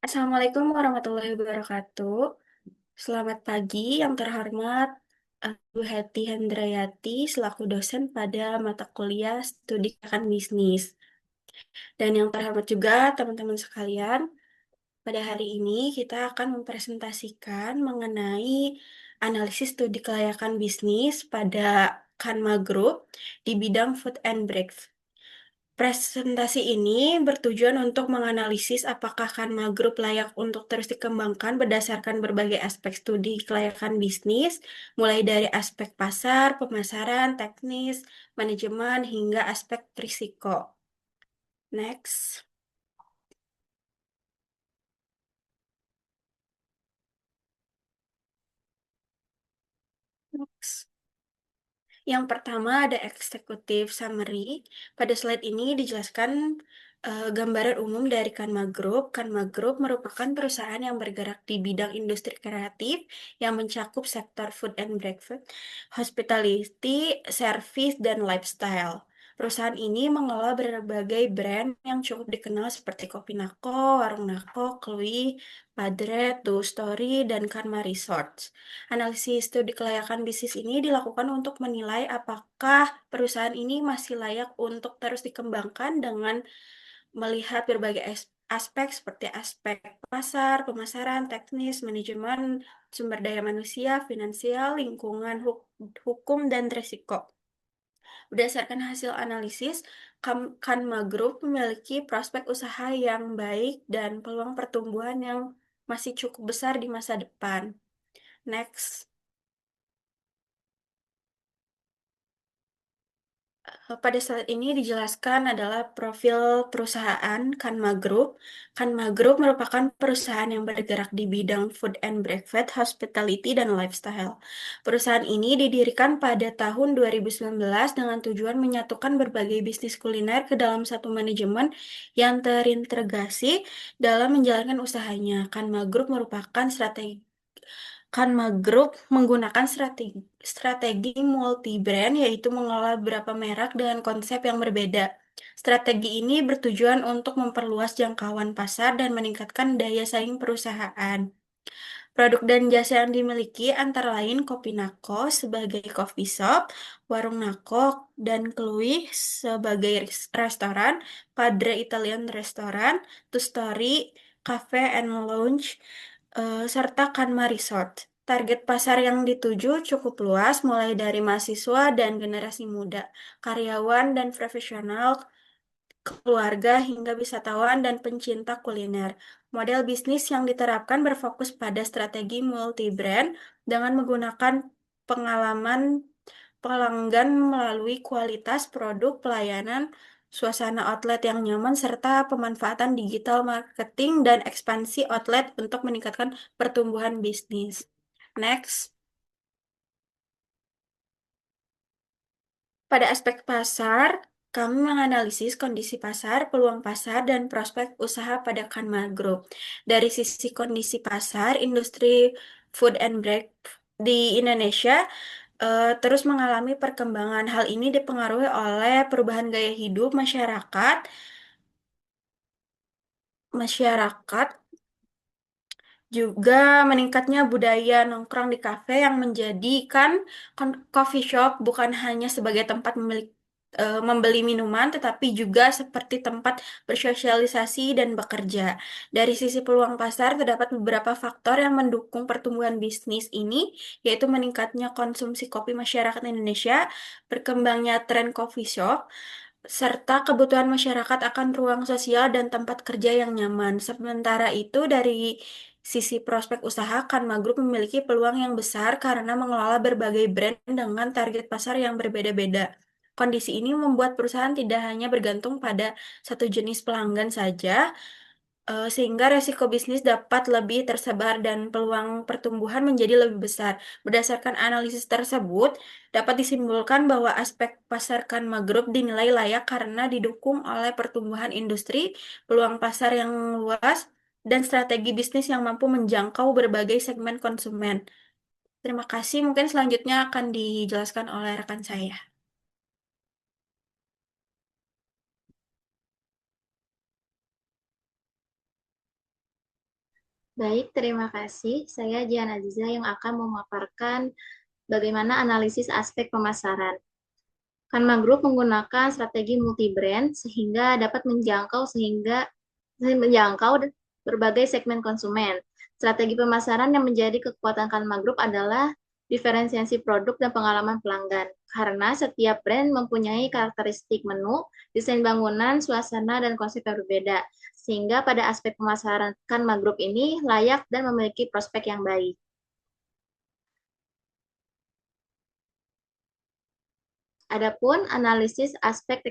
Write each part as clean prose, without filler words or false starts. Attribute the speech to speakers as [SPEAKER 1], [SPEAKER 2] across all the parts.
[SPEAKER 1] Assalamualaikum warahmatullahi wabarakatuh. Selamat pagi yang terhormat Bu Heti Hendrayati selaku dosen pada mata kuliah Studi Akan Bisnis. Dan yang terhormat juga teman-teman sekalian, pada hari ini kita akan mempresentasikan mengenai analisis studi kelayakan bisnis pada Kanma Group di bidang food and beverage. Presentasi ini bertujuan untuk menganalisis apakah Kanma Group layak untuk terus dikembangkan berdasarkan berbagai aspek studi kelayakan bisnis, mulai dari aspek pasar, pemasaran, teknis, manajemen, hingga aspek risiko. Next. Next. Yang pertama ada executive summary. Pada slide ini dijelaskan gambaran umum dari Kanma Group. Kanma Group merupakan perusahaan yang bergerak di bidang industri kreatif yang mencakup sektor food and beverage, hospitality, service, dan lifestyle. Perusahaan ini mengelola berbagai brand yang cukup dikenal seperti Kopi Nako, Warung Nako, Klui, Padre, Two Story, dan Karma Resorts. Analisis studi kelayakan bisnis ini dilakukan untuk menilai apakah perusahaan ini masih layak untuk terus dikembangkan dengan melihat berbagai aspek seperti aspek pasar, pemasaran, teknis, manajemen, sumber daya manusia, finansial, lingkungan, hukum, dan risiko. Berdasarkan hasil analisis, Kanma Group memiliki prospek usaha yang baik dan peluang pertumbuhan yang masih cukup besar di masa depan. Next. Pada saat ini dijelaskan adalah profil perusahaan Kanma Group. Kanma Group merupakan perusahaan yang bergerak di bidang food and beverage, hospitality, dan lifestyle. Perusahaan ini didirikan pada tahun 2019 dengan tujuan menyatukan berbagai bisnis kuliner ke dalam satu manajemen yang terintegrasi dalam menjalankan usahanya. Kanma Group merupakan Kanma Group menggunakan strategi multi-brand, yaitu mengelola beberapa merek dengan konsep yang berbeda. Strategi ini bertujuan untuk memperluas jangkauan pasar dan meningkatkan daya saing perusahaan. Produk dan jasa yang dimiliki antara lain Kopi Nako sebagai coffee shop, Warung Nako dan Klui sebagai restoran, Padre Italian Restaurant, Two Story, Cafe and Lounge, serta Kanma Resort. Target pasar yang dituju cukup luas, mulai dari mahasiswa dan generasi muda, karyawan dan profesional, keluarga hingga wisatawan dan pencinta kuliner. Model bisnis yang diterapkan berfokus pada strategi multi-brand dengan menggunakan pengalaman pelanggan melalui kualitas produk, pelayanan, suasana outlet yang nyaman, serta pemanfaatan digital marketing dan ekspansi outlet untuk meningkatkan pertumbuhan bisnis. Next. Pada aspek pasar, kami menganalisis kondisi pasar, peluang pasar, dan prospek usaha pada Kanma Group. Dari sisi kondisi pasar, industri food and beverage di Indonesia terus mengalami perkembangan. Hal ini dipengaruhi oleh perubahan gaya hidup masyarakat, masyarakat juga meningkatnya budaya nongkrong di kafe yang menjadikan coffee shop bukan hanya sebagai tempat membeli minuman, tetapi juga seperti tempat bersosialisasi dan bekerja. Dari sisi peluang pasar, terdapat beberapa faktor yang mendukung pertumbuhan bisnis ini, yaitu meningkatnya konsumsi kopi masyarakat Indonesia, berkembangnya tren coffee shop, serta kebutuhan masyarakat akan ruang sosial dan tempat kerja yang nyaman. Sementara itu, dari sisi prospek usaha, Kanma Group memiliki peluang yang besar karena mengelola berbagai brand dengan target pasar yang berbeda-beda. Kondisi ini membuat perusahaan tidak hanya bergantung pada satu jenis pelanggan saja, sehingga resiko bisnis dapat lebih tersebar dan peluang pertumbuhan menjadi lebih besar. Berdasarkan analisis tersebut, dapat disimpulkan bahwa aspek pasar Kanma Group dinilai layak karena didukung oleh pertumbuhan industri, peluang pasar yang luas, dan strategi bisnis yang mampu menjangkau berbagai segmen konsumen. Terima kasih. Mungkin selanjutnya akan dijelaskan oleh rekan saya.
[SPEAKER 2] Baik, terima kasih. Saya Jian Aziza yang akan memaparkan bagaimana analisis aspek pemasaran. Kanma Group menggunakan strategi multi-brand sehingga dapat menjangkau berbagai segmen konsumen. Strategi pemasaran yang menjadi kekuatan Kanma Group adalah diferensiasi produk dan pengalaman pelanggan. Karena setiap brand mempunyai karakteristik menu, desain bangunan, suasana, dan konsep yang berbeda. Sehingga pada aspek pemasaran Kanma Group ini layak dan memiliki prospek yang baik. Adapun analisis aspek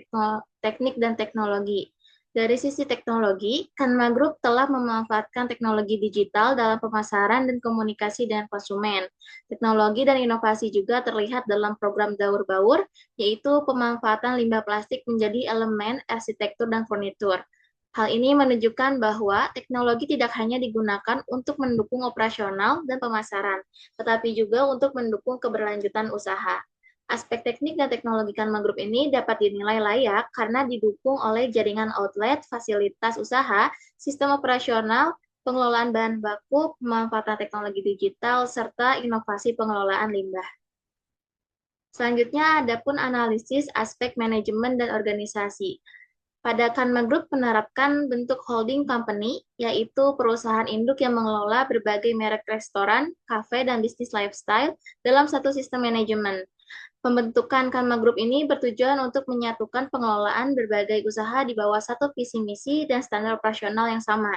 [SPEAKER 2] teknik dan teknologi. Dari sisi teknologi, Kanma Group telah memanfaatkan teknologi digital dalam pemasaran dan komunikasi dengan konsumen. Teknologi dan inovasi juga terlihat dalam program Daur Baur, yaitu pemanfaatan limbah plastik menjadi elemen arsitektur dan furnitur. Hal ini menunjukkan bahwa teknologi tidak hanya digunakan untuk mendukung operasional dan pemasaran, tetapi juga untuk mendukung keberlanjutan usaha. Aspek teknik dan teknologi Kanma Group ini dapat dinilai layak karena didukung oleh jaringan outlet, fasilitas usaha, sistem operasional, pengelolaan bahan baku, pemanfaatan teknologi digital, serta inovasi pengelolaan limbah. Selanjutnya, ada pun analisis aspek manajemen dan organisasi. Pada Kanma Group menerapkan bentuk holding company, yaitu perusahaan induk yang mengelola berbagai merek restoran, kafe, dan bisnis lifestyle dalam satu sistem manajemen. Pembentukan Kanma Group ini bertujuan untuk menyatukan pengelolaan berbagai usaha di bawah satu visi misi dan standar operasional yang sama.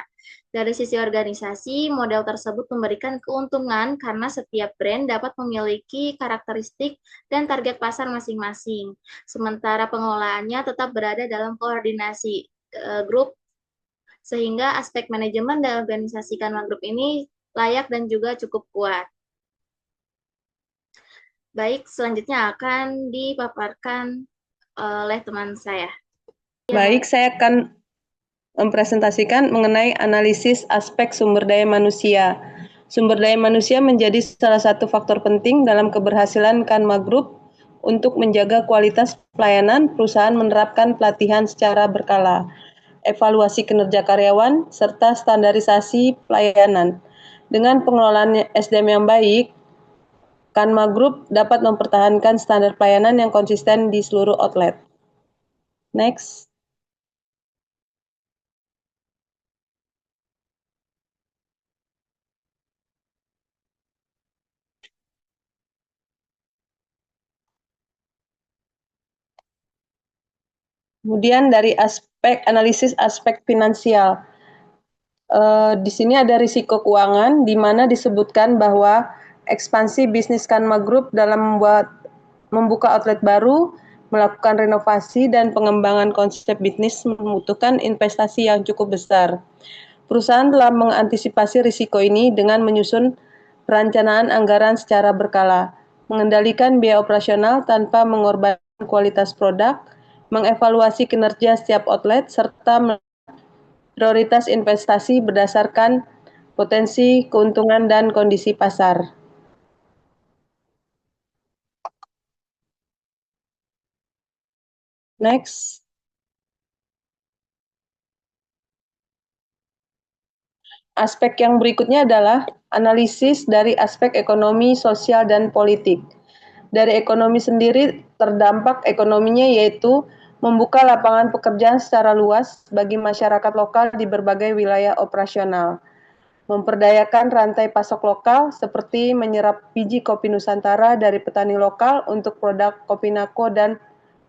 [SPEAKER 2] Dari sisi organisasi, model tersebut memberikan keuntungan karena setiap brand dapat memiliki karakteristik dan target pasar masing-masing. Sementara pengelolaannya tetap berada dalam koordinasi grup, sehingga aspek manajemen dan organisasi Kanma Group ini layak dan juga cukup kuat. Baik, selanjutnya akan dipaparkan oleh teman saya.
[SPEAKER 3] Baik, saya akan mempresentasikan mengenai analisis aspek sumber daya manusia. Sumber daya manusia menjadi salah satu faktor penting dalam keberhasilan Kanma Group untuk menjaga kualitas pelayanan. Perusahaan menerapkan pelatihan secara berkala, evaluasi kinerja karyawan, serta standarisasi pelayanan. Dengan pengelolaan SDM yang baik, Kanma Group dapat mempertahankan standar pelayanan yang konsisten di seluruh outlet. Next. Kemudian dari analisis aspek finansial. Di sini ada risiko keuangan, di mana disebutkan bahwa ekspansi bisnis Kanma Group dalam membuka outlet baru, melakukan renovasi dan pengembangan konsep bisnis membutuhkan investasi yang cukup besar. Perusahaan telah mengantisipasi risiko ini dengan menyusun perencanaan anggaran secara berkala, mengendalikan biaya operasional tanpa mengorbankan kualitas produk, mengevaluasi kinerja setiap outlet, serta prioritas investasi berdasarkan potensi keuntungan dan kondisi pasar. Next. Aspek yang berikutnya adalah analisis dari aspek ekonomi, sosial, dan politik. Dari ekonomi sendiri, terdampak ekonominya yaitu membuka lapangan pekerjaan secara luas bagi masyarakat lokal di berbagai wilayah operasional, memperdayakan rantai pasok lokal seperti menyerap biji kopi Nusantara dari petani lokal untuk produk kopi Nako dan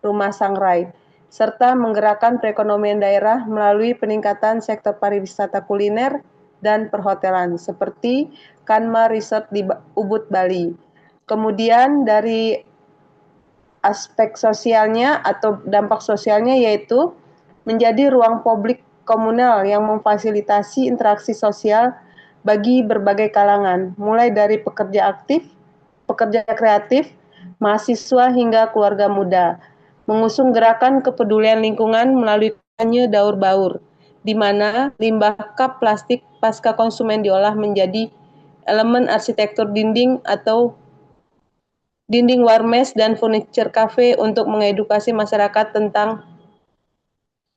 [SPEAKER 3] rumah sangrai, serta menggerakkan perekonomian daerah melalui peningkatan sektor pariwisata kuliner dan perhotelan seperti Kanma Resort di Ubud, Bali. Kemudian dari aspek sosialnya atau dampak sosialnya yaitu menjadi ruang publik komunal yang memfasilitasi interaksi sosial bagi berbagai kalangan, mulai dari pekerja aktif, pekerja kreatif, mahasiswa hingga keluarga muda, mengusung gerakan kepedulian lingkungan melalui kampanye Daur Baur, di mana limbah kap plastik pasca konsumen diolah menjadi elemen arsitektur dinding atau dinding warmes dan furniture cafe untuk mengedukasi masyarakat tentang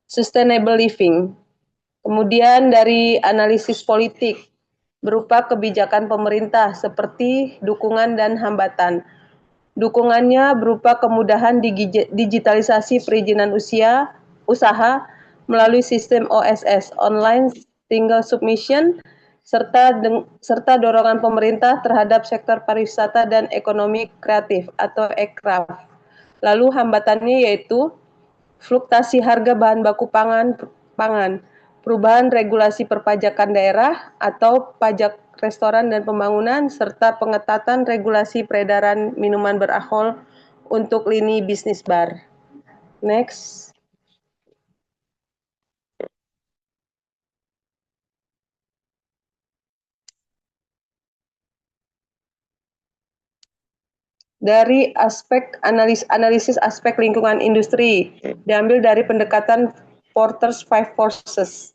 [SPEAKER 3] sustainable living. Kemudian dari analisis politik, berupa kebijakan pemerintah seperti dukungan dan hambatan. Dukungannya berupa kemudahan digitalisasi perizinan usaha melalui sistem OSS (Online Single Submission) serta dorongan pemerintah terhadap sektor pariwisata dan ekonomi kreatif atau ekraf. Lalu hambatannya yaitu fluktuasi harga bahan baku pangan, perubahan regulasi perpajakan daerah atau pajak restoran dan pembangunan, serta pengetatan regulasi peredaran minuman beralkohol untuk lini bisnis bar. Next. Dari aspek analisis aspek lingkungan industri, diambil dari pendekatan Porter's Five Forces,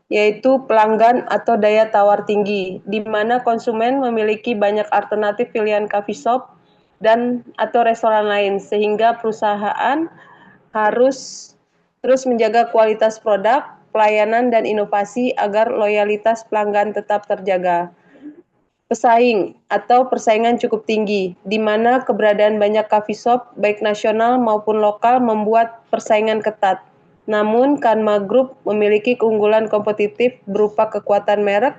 [SPEAKER 3] yaitu pelanggan atau daya tawar tinggi, di mana konsumen memiliki banyak alternatif pilihan coffee shop dan atau restoran lain, sehingga perusahaan harus terus menjaga kualitas produk, pelayanan, dan inovasi agar loyalitas pelanggan tetap terjaga. Pesaing atau persaingan cukup tinggi, di mana keberadaan banyak coffee shop, baik nasional maupun lokal, membuat persaingan ketat. Namun, Kanma Group memiliki keunggulan kompetitif berupa kekuatan merek,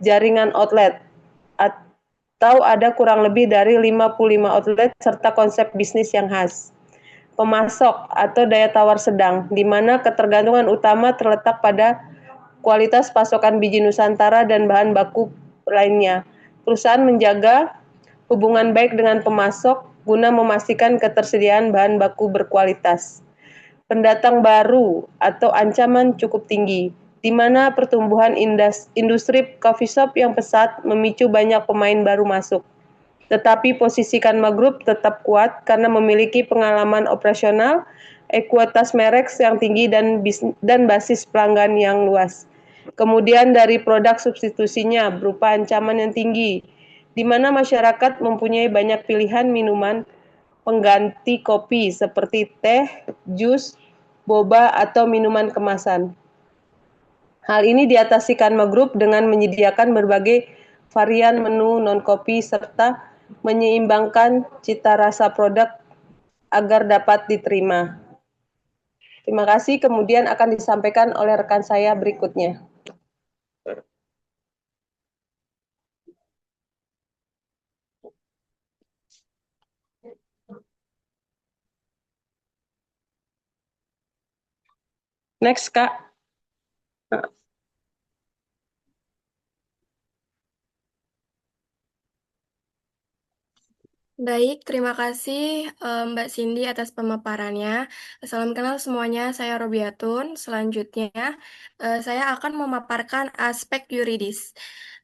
[SPEAKER 3] jaringan outlet, atau ada kurang lebih dari 55 outlet, serta konsep bisnis yang khas. Pemasok atau daya tawar sedang, di mana ketergantungan utama terletak pada kualitas pasokan biji Nusantara dan bahan baku lainnya. Perusahaan menjaga hubungan baik dengan pemasok guna memastikan ketersediaan bahan baku berkualitas. Pendatang baru atau ancaman cukup tinggi, di mana pertumbuhan industri coffee shop yang pesat memicu banyak pemain baru masuk. Tetapi posisi Kanma Group tetap kuat karena memiliki pengalaman operasional, ekuitas merek yang tinggi dan basis pelanggan yang luas. Kemudian dari produk substitusinya berupa ancaman yang tinggi, di mana masyarakat mempunyai banyak pilihan minuman pengganti kopi seperti teh, jus, boba, atau minuman kemasan. Hal ini diatasi Kanma Group dengan menyediakan berbagai varian menu non-kopi serta menyeimbangkan cita rasa produk agar dapat diterima. Terima kasih, kemudian akan disampaikan oleh rekan saya berikutnya. Next, Kak.
[SPEAKER 4] Baik, terima kasih Mbak Cindy atas pemaparannya. Salam kenal semuanya, saya Robiatun. Selanjutnya, saya akan memaparkan aspek yuridis.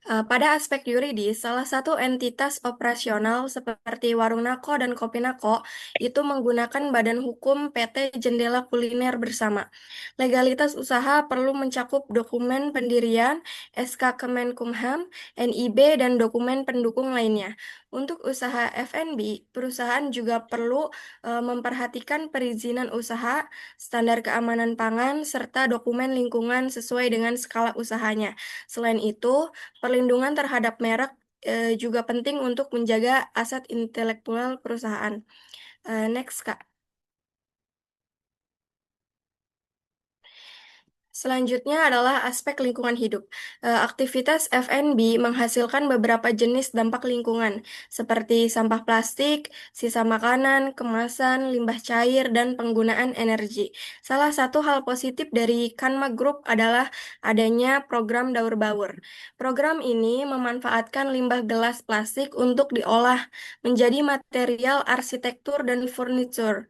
[SPEAKER 4] Pada aspek yuridis, salah satu entitas operasional seperti Warung Nako dan Kopi Nako itu menggunakan badan hukum PT Jendela Kuliner Bersama. Legalitas usaha perlu mencakup dokumen pendirian, SK Kemenkumham, NIB, dan dokumen pendukung lainnya. Untuk usaha F&B, perusahaan juga perlu memperhatikan perizinan usaha, standar keamanan pangan, serta dokumen lingkungan sesuai dengan skala usahanya. Selain itu, perlindungan terhadap merek juga penting untuk menjaga aset intelektual perusahaan. Next, Kak. Selanjutnya adalah aspek lingkungan hidup. Aktivitas F&B menghasilkan beberapa jenis dampak lingkungan, seperti sampah plastik, sisa makanan, kemasan, limbah cair, dan penggunaan energi. Salah satu hal positif dari Kanma Group adalah adanya program Daur Baur. Program ini memanfaatkan limbah gelas plastik untuk diolah menjadi material arsitektur dan furniture.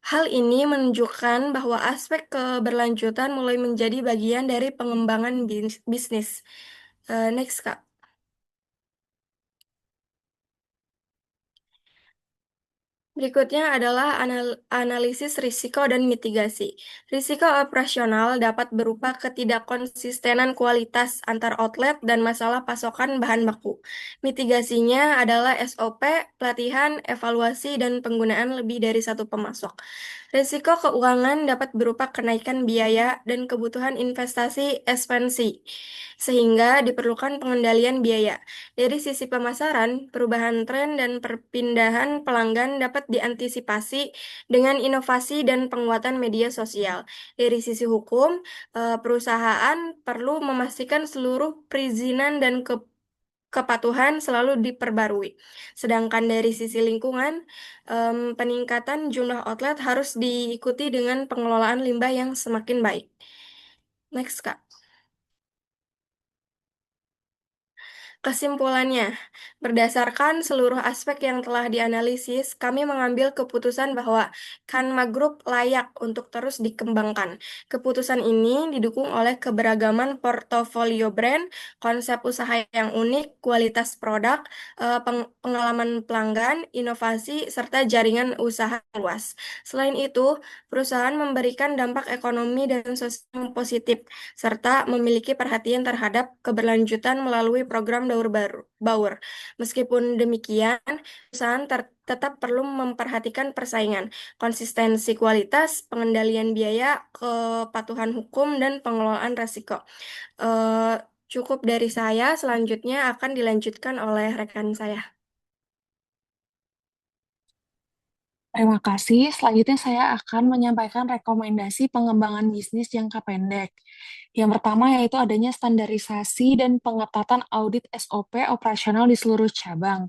[SPEAKER 4] Hal ini menunjukkan bahwa aspek keberlanjutan mulai menjadi bagian dari pengembangan bisnis. Next, Kak. Berikutnya adalah analisis risiko dan mitigasi. Risiko operasional dapat berupa ketidakkonsistenan kualitas antar outlet dan masalah pasokan bahan baku. Mitigasinya adalah SOP, pelatihan, evaluasi, dan penggunaan lebih dari satu pemasok. Risiko keuangan dapat berupa kenaikan biaya dan kebutuhan investasi ekspansi, sehingga diperlukan pengendalian biaya. Dari sisi pemasaran, perubahan tren dan perpindahan pelanggan dapat diantisipasi dengan inovasi dan penguatan media sosial. Dari sisi hukum, perusahaan perlu memastikan seluruh perizinan dan kepatuhan selalu diperbarui. Sedangkan dari sisi lingkungan, peningkatan jumlah outlet harus diikuti dengan pengelolaan limbah yang semakin baik. Next, Kak. Kesimpulannya, berdasarkan seluruh aspek yang telah dianalisis, kami mengambil keputusan bahwa Kanma Group layak untuk terus dikembangkan. Keputusan ini didukung oleh keberagaman portofolio brand, konsep usaha yang unik, kualitas produk, pengalaman pelanggan, inovasi, serta jaringan usaha yang luas. Selain itu, perusahaan memberikan dampak ekonomi dan sosial yang positif serta memiliki perhatian terhadap keberlanjutan melalui program Baur. Meskipun demikian, perusahaan tetap perlu memperhatikan persaingan, konsistensi kualitas, pengendalian biaya, kepatuhan hukum, dan pengelolaan risiko. Cukup dari saya, selanjutnya akan dilanjutkan oleh rekan saya.
[SPEAKER 5] Terima kasih. Selanjutnya saya akan menyampaikan rekomendasi pengembangan bisnis jangka pendek. Yang pertama yaitu adanya standarisasi dan pengetatan audit SOP operasional di seluruh cabang.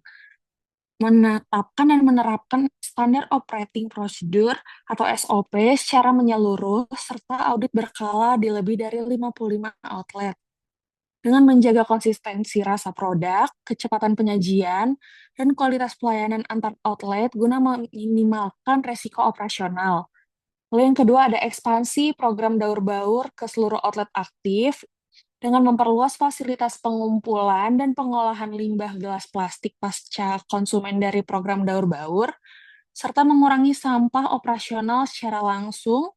[SPEAKER 5] Menetapkan dan menerapkan standar operating procedure atau SOP secara menyeluruh serta audit berkala di lebih dari 55 outlet. Dengan menjaga konsistensi rasa produk, kecepatan penyajian, dan kualitas pelayanan antar outlet guna meminimalkan resiko operasional. Lalu yang kedua ada ekspansi program Daur Baur ke seluruh outlet aktif dengan memperluas fasilitas pengumpulan dan pengolahan limbah gelas plastik pasca konsumen dari program Daur Baur, serta mengurangi sampah operasional secara langsung,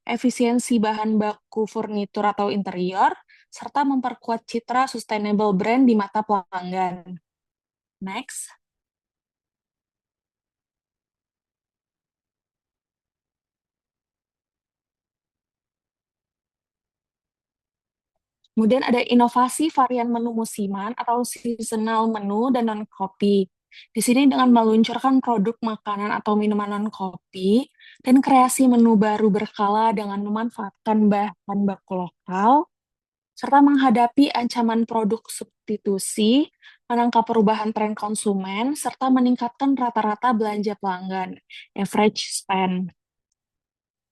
[SPEAKER 5] efisiensi bahan baku furnitur atau interior, serta memperkuat citra sustainable brand di mata pelanggan. Next. Kemudian ada inovasi varian menu musiman atau seasonal menu dan non-kopi. Di sini dengan meluncurkan produk makanan atau minuman non-kopi dan kreasi menu baru berkala dengan memanfaatkan bahan baku lokal, serta menghadapi ancaman produk substitusi, menangkap perubahan tren konsumen, serta meningkatkan rata-rata belanja pelanggan, average spend.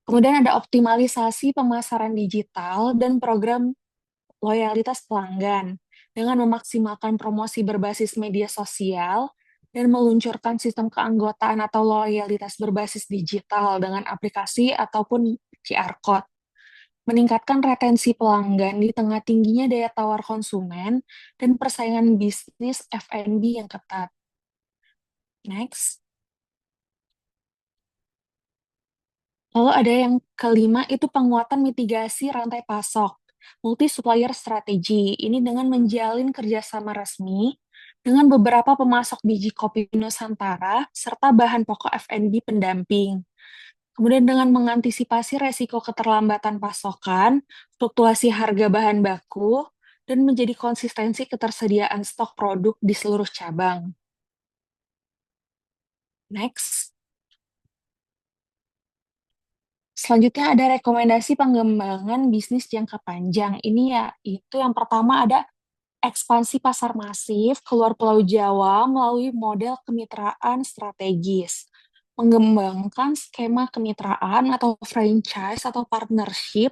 [SPEAKER 5] Kemudian ada optimalisasi pemasaran digital dan program loyalitas pelanggan dengan memaksimalkan promosi berbasis media sosial dan meluncurkan sistem keanggotaan atau loyalitas berbasis digital dengan aplikasi ataupun QR Code. Meningkatkan retensi pelanggan di tengah tingginya daya tawar konsumen dan persaingan bisnis F&B yang ketat. Next. Lalu ada yang kelima, itu penguatan mitigasi rantai pasok, multi-supplier strategi. Ini dengan menjalin kerjasama resmi dengan beberapa pemasok biji kopi Nusantara, serta bahan pokok F&B pendamping. Kemudian dengan mengantisipasi resiko keterlambatan pasokan, fluktuasi harga bahan baku, dan menjadi konsistensi ketersediaan stok produk di seluruh cabang. Next. Selanjutnya ada rekomendasi pengembangan bisnis jangka panjang. Ini ya, itu yang pertama ada ekspansi pasar masif keluar Pulau Jawa melalui model kemitraan strategis. Mengembangkan skema kemitraan atau franchise atau partnership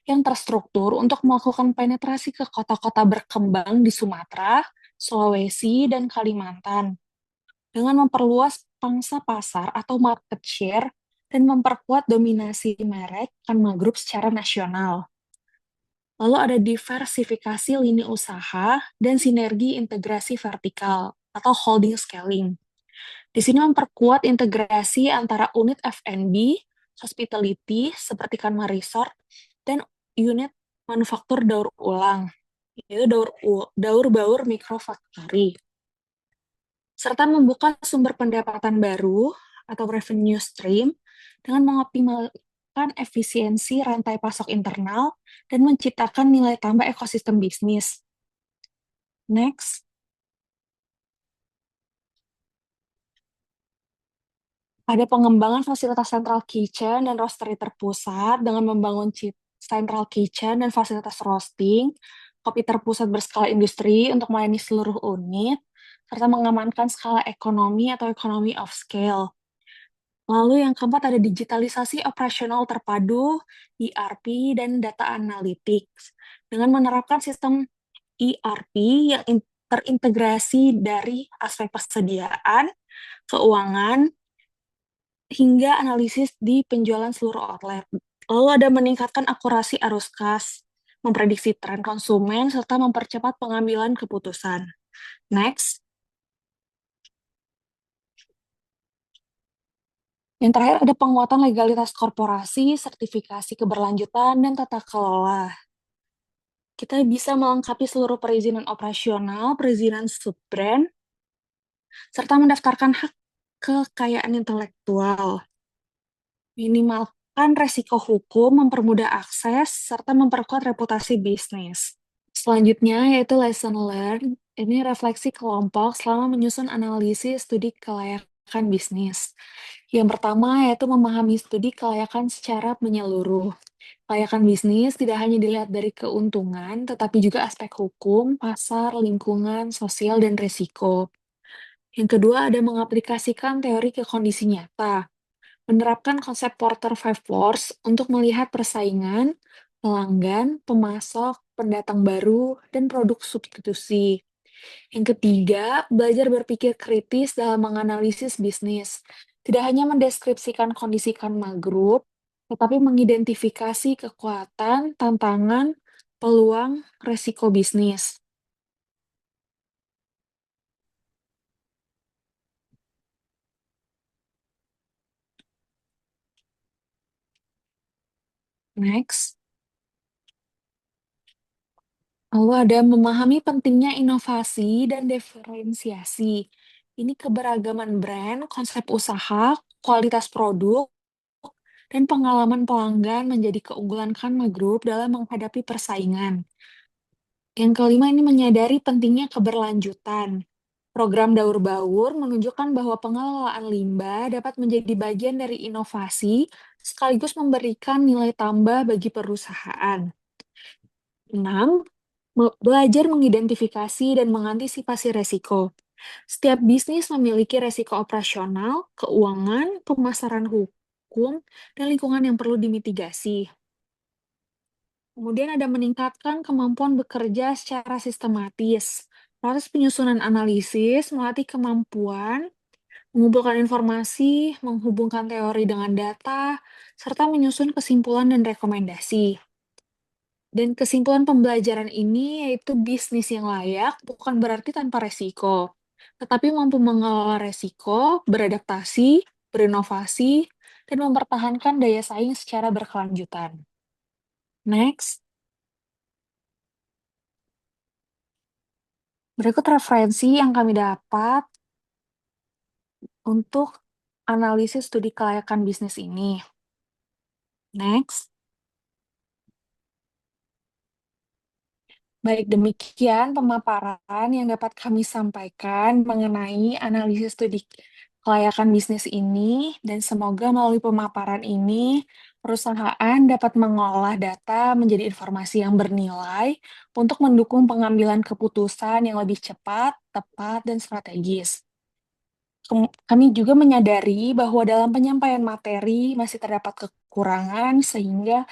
[SPEAKER 5] yang terstruktur untuk melakukan penetrasi ke kota-kota berkembang di Sumatera, Sulawesi, dan Kalimantan. Dengan memperluas pangsa pasar atau market share dan memperkuat dominasi merek Kanma Group secara nasional. Lalu ada diversifikasi lini usaha dan sinergi integrasi vertikal atau holding scaling. Di sini memperkuat integrasi antara unit F&B, hospitality seperti Kanma Resort, dan unit manufaktur daur ulang, yaitu daur baur mikrofactory, serta membuka sumber pendapatan baru atau revenue stream dengan mengoptimalkan efisiensi rantai pasok internal dan menciptakan nilai tambah ekosistem bisnis. Next. Ada pengembangan fasilitas central kitchen dan roastery terpusat dengan membangun central kitchen dan fasilitas roasting, kopi terpusat berskala industri untuk melayani seluruh unit, serta mengamankan skala ekonomi atau economy of scale. Lalu yang keempat ada digitalisasi operasional terpadu, ERP, dan data analytics. Dengan menerapkan sistem ERP yang terintegrasi dari aspek persediaan, keuangan, hingga analisis di penjualan seluruh outlet. Lalu ada meningkatkan akurasi arus kas, memprediksi tren konsumen, serta mempercepat pengambilan keputusan. Next. Yang terakhir ada penguatan legalitas korporasi, sertifikasi keberlanjutan, dan tata kelola. Kita bisa melengkapi seluruh perizinan operasional, perizinan sub-brand, serta mendaftarkan hak kekayaan intelektual. Minimalkan resiko hukum, mempermudah akses, serta memperkuat reputasi bisnis. Selanjutnya yaitu lesson learned. Ini refleksi kelompok selama menyusun analisis studi kelayakan bisnis. Yang pertama yaitu memahami studi kelayakan secara menyeluruh. Kelayakan bisnis tidak hanya dilihat dari keuntungan, tetapi juga aspek hukum, pasar, lingkungan, sosial, dan risiko. Yang kedua ada mengaplikasikan teori ke kondisi nyata. Menerapkan konsep Porter 5 Force untuk melihat persaingan, pelanggan, pemasok, pendatang baru, dan produk substitusi. Yang ketiga, belajar berpikir kritis dalam menganalisis bisnis. Tidak hanya mendeskripsikan kondisi Karma Group, tetapi mengidentifikasi kekuatan, tantangan, peluang, resiko bisnis. Next. Lalu ada memahami pentingnya inovasi dan diferensiasi. Ini keberagaman brand, konsep usaha, kualitas produk, dan pengalaman pelanggan menjadi keunggulan Karma Group dalam menghadapi persaingan. Yang kelima ini menyadari pentingnya keberlanjutan. Program Daur Baur menunjukkan bahwa pengelolaan limbah dapat menjadi bagian dari inovasi sekaligus memberikan nilai tambah bagi perusahaan. 6. Belajar mengidentifikasi dan mengantisipasi resiko. Setiap bisnis memiliki resiko operasional, keuangan, pemasaran hukum, dan lingkungan yang perlu dimitigasi. Kemudian ada meningkatkan kemampuan bekerja secara sistematis. Proses penyusunan analisis melatih kemampuan mengumpulkan informasi, menghubungkan teori dengan data, serta menyusun kesimpulan dan rekomendasi. Dan kesimpulan pembelajaran ini yaitu bisnis yang layak bukan berarti tanpa resiko, tetapi mampu mengelola resiko, beradaptasi, berinovasi, dan mempertahankan daya saing secara berkelanjutan. Next. Berikut referensi yang kami dapat untuk analisis studi kelayakan bisnis ini. Next. Baik, demikian pemaparan yang dapat kami sampaikan mengenai analisis studi kelayakan bisnis ini, dan semoga melalui pemaparan ini, perusahaan dapat mengolah data menjadi informasi yang bernilai untuk mendukung pengambilan keputusan yang lebih cepat, tepat, dan strategis. Kami juga menyadari bahwa dalam penyampaian materi masih terdapat kekurangan, sehingga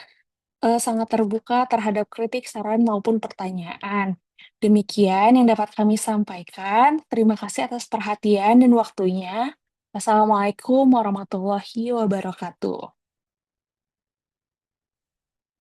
[SPEAKER 5] sangat terbuka terhadap kritik, saran, maupun pertanyaan. Demikian yang dapat kami sampaikan. Terima kasih atas perhatian dan waktunya. Wassalamualaikum warahmatullahi wabarakatuh.